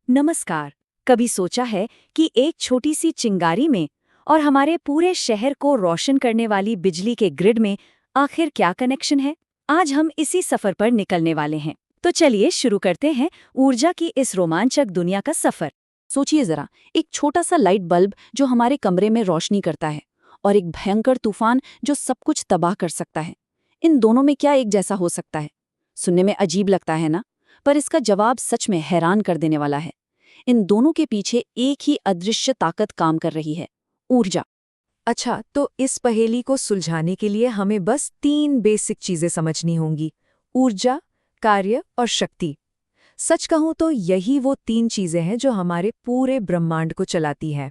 नमस्कार। कभी सोचा है कि एक छोटी सी चिंगारी में और हमारे पूरे शहर को रोशन करने वाली बिजली के ग्रिड में आखिर क्या कनेक्शन है? आज हम इसी सफर पर निकलने वाले हैं। तो चलिए शुरू करते हैं ऊर्जा की इस रोमांचक दुनिया का सफर। सोचिए जरा, एक छोटा सा लाइट बल्ब जो हमारे कमरे में रोशनी करता है और एक भयंकर तूफान जो सब कुछ तबाह कर सकता है। इन दोनों में क्या एक जैसा हो सकता है? सुनने में अजीब लगता है ना, पर इसका जवाब सच में हैरान कर देने वाला है। इन दोनों के पीछे एक ही अदृश्य ताकत काम कर रही है, ऊर्जा। अच्छा, तो इस पहेली को सुलझाने के लिए हमें बस 3 बेसिक चीजें समझनी होंगी: ऊर्जा, कार्य और शक्ति। सच कहूं तो यही वो 3 चीजें हैं जो हमारे पूरे ब्रह्मांड को चलाती है।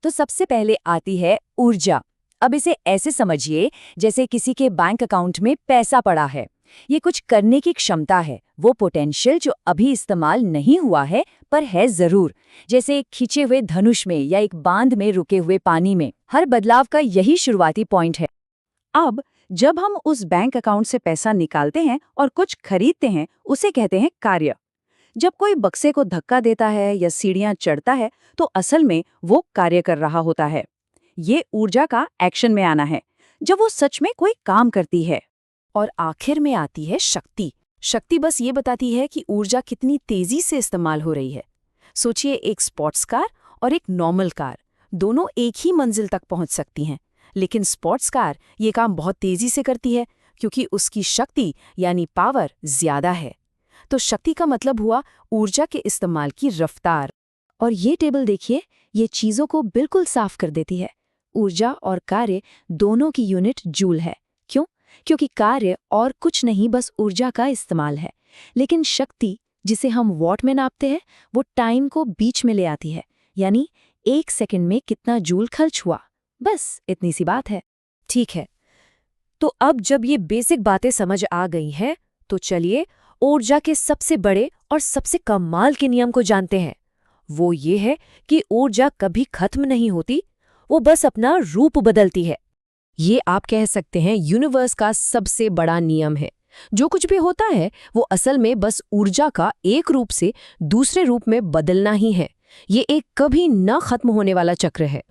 तो सबसे पहले आती है ऊर्जा। अब इसे ऐसे समझिए जैसे किसी के बैंक अकाउंट में पैसा पड़ा है। ये कुछ करने की क्षमता है, वो पोटेंशियल जो अभी इस्तेमाल नहीं हुआ है पर है जरूर। जैसे एक खींचे हुए धनुष में या एक बांध में रुके हुए पानी में। हर बदलाव का यही शुरुआती पॉइंट है। अब जब हम उस बैंक अकाउंट से पैसा निकालते हैं और कुछ खरीदते हैं, उसे कहते हैं कार्य। जब कोई बक्से को धक्का देता है या सीढ़ियां चढ़ता है, तो असल में वो कार्य कर रहा होता है। ये ऊर्जा का एक्शन में आना है, जब वो सच में कोई काम करती है। और आखिर में आती है शक्ति। शक्ति बस ये बताती है कि ऊर्जा कितनी तेजी से इस्तेमाल हो रही है। सोचिए, एक स्पोर्ट्स कार और एक नॉर्मल कार, दोनों एक ही मंजिल तक पहुंच सकती हैं, लेकिन स्पोर्ट्स कार ये काम बहुत तेजी से करती है क्योंकि उसकी शक्ति यानी पावर ज्यादा है। तो शक्ति का मतलब हुआ ऊर्जा के इस्तेमाल की रफ्तार। और ये टेबल देखिए, ये चीजों को बिल्कुल साफ कर देती है। ऊर्जा और कार्य दोनों की यूनिट जूल है। क्यों? क्योंकि कार्य और कुछ नहीं, बस ऊर्जा का इस्तेमाल है। लेकिन शक्ति, जिसे हम वॉट में नापते हैं, वो टाइम को बीच में ले आती है। यानी 1 सेकंड में कितना जूल खर्च हुआ, बस इतनी सी बात है। ठीक है, तो अब जब ये बेसिक बातें समझ आ गई हैं, तो चलिए ऊर्जा के सबसे बड़े और सबसे कमाल के नियम को जानते हैं। वो ये है कि ऊर्जा कभी खत्म नहीं होती, वो बस अपना रूप बदलती है। ये आप कह सकते हैं यूनिवर्स का सबसे बड़ा नियम है। जो कुछ भी होता है वो असल में बस ऊर्जा का एक रूप से दूसरे रूप में बदलना ही है। ये एक कभी न खत्म होने वाला चक्र है।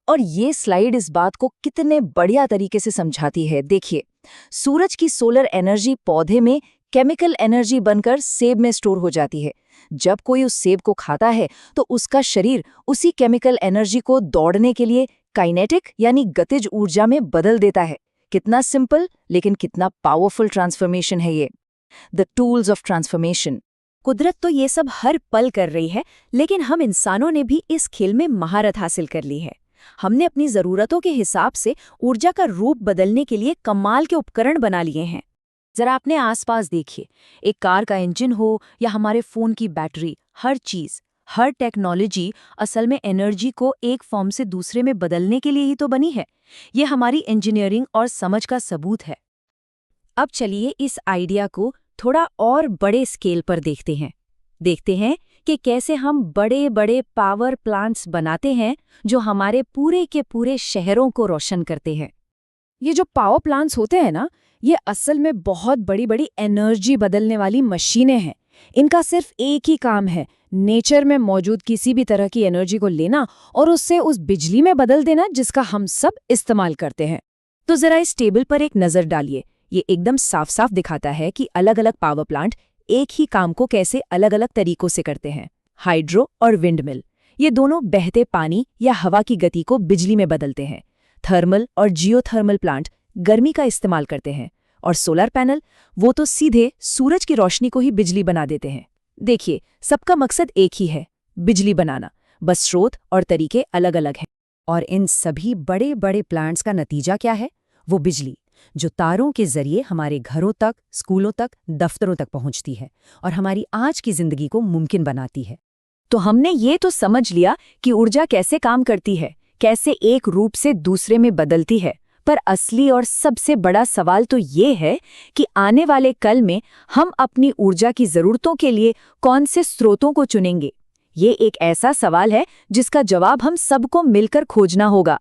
और ये स्लाइड इस बात को कितने बढ़िया तरीके से समझाती है। देखिए, सूरज की सोलर एनर्जी पौधे में केमिकल एनर्जी बनकर सेब में स्टोर हो जाती है। जब कोई उस सेब को खाता है तो उसका शरीर उसी केमिकल एनर्जी को दौड़ने के लिए काइनेटिक यानी गतिज ऊर्जा में बदल देता है। कितना सिंपल लेकिन कितना पावरफुल ट्रांसफॉर्मेशन है ये। The tools of transformation. कुदरत तो ये सब हर पल कर रही है, लेकिन हम इंसानों ने भी इस खेल में महारत हासिल कर ली है। हमने अपनी जरूरतों के हिसाब से ऊर्जा का रूप बदलने के लिए कमाल के उपकरण बना लिए हैं। जरा अपने आसपास देखिए, एक कार का इंजन हो या हमारे फोन की बैटरी, हर चीज, हर टेक्नोलॉजी असल में एनर्जी को एक फॉर्म से दूसरे में बदलने के लिए ही तो बनी है। ये हमारी इंजीनियरिंग और समझ का सबूत है। अब चलिए इस आइडिया को थोड़ा और बड़े स्केल पर देखते हैं कि कैसे हम बड़े बड़े पावर प्लांट्स बनाते हैं जो हमारे पूरे के पूरे शहरों को रोशन करते हैं। ये जो पावर प्लांट्स होते हैं ना, ये असल में बहुत बड़ी बड़ी एनर्जी बदलने वाली मशीनें हैं। इनका सिर्फ एक ही काम है, नेचर में मौजूद किसी भी तरह की एनर्जी को लेना और उससे उस बिजली में बदल देना जिसका हम सब इस्तेमाल करते हैं। तो जरा इस टेबल पर एक नजर डालिए। ये एकदम साफ साफ दिखाता है कि अलग अलग पावर प्लांट एक ही काम को कैसे अलग अलग तरीकों से करते हैं। हाइड्रो और विंडमिल, ये दोनों बहते पानी या हवा की गति को बिजली में बदलते हैं। थर्मल और जियोथर्मल प्लांट गर्मी का इस्तेमाल करते हैं। और सोलर पैनल, वो तो सीधे सूरज की रोशनी को ही बिजली बना देते हैं। देखिए, सबका मकसद एक ही है, बिजली बनाना, बस स्रोत और तरीके अलग अलग हैं। और इन सभी बड़े बड़े प्लांट्स का नतीजा क्या है? वो बिजली जो तारों के जरिए हमारे घरों तक, स्कूलों तक, दफ्तरों तक पहुंचती है और हमारी आज की जिंदगी को मुमकिन बनाती है। तो हमने ये तो समझ लिया कि ऊर्जा कैसे काम करती है, कैसे एक रूप से दूसरे में बदलती है। पर असली और सबसे बड़ा सवाल तो ये है कि आने वाले कल में हम अपनी ऊर्जा की जरूरतों के लिए कौन से स्रोतों को चुनेंगे। ये एक ऐसा सवाल है जिसका जवाब हम सबको मिलकर खोजना होगा।